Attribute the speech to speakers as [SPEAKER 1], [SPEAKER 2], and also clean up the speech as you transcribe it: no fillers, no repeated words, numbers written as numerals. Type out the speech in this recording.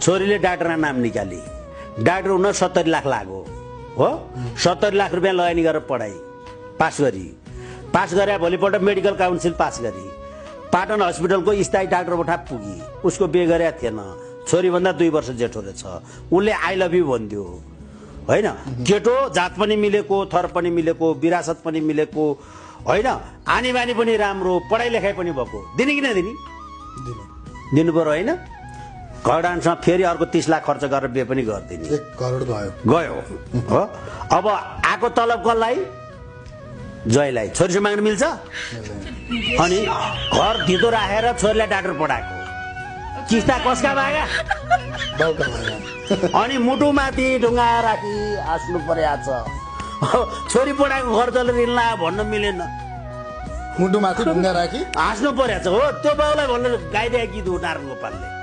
[SPEAKER 1] छोरीले डाक्टरमा नाम निकाली डाक्टर हुन 70 लाख लाग्यो हो 70 लाख रुपियाँ लगानी गरेर पढाइ पास गरे भोलिपल्ट मेडिकल काउन्सिल पास गरी पाटन हस्पिटलको स्थायी डाक्टर कोठा पुगी उसको बिहे गरेका थिएन छोरीभन्दा 2 वर्ष जेठो रहेछ उनले आई लभ यु भन्दियो होइन केटो जात पनि मिलेको थर पनि मिलेको विरासत पनि मिलेको होइन आनी बानी पनि राम्रो पढाइ लेखाइ पनि भएको दिने कि नदिने दिनु पर्यो होइन घरडान्समा फेरि अर्को 30 लाख खर्च गरेर बिहे पनि गरिदिने
[SPEAKER 2] 1 करोड
[SPEAKER 1] गयो हो अब आको तलब कसलाई जयलाई छोरीसँग माग्न मिल्छ अनि घर धितो राखेर छोरीलाई डाक्टर पढाएको किस्ता कसका भागा अनि मुटुमाथि ढुङ्गा राखी हाँस्नु पर्या छ छोरी पढाएको खर्चले ऋण ला भन्न मिलेन
[SPEAKER 2] मुटुमाथि ढुङ्गा राखी
[SPEAKER 1] हाँस्नु पर्या छ हो त्यो बाउलाई भन्नु गाइदिए गीत हो नारायण गोपालले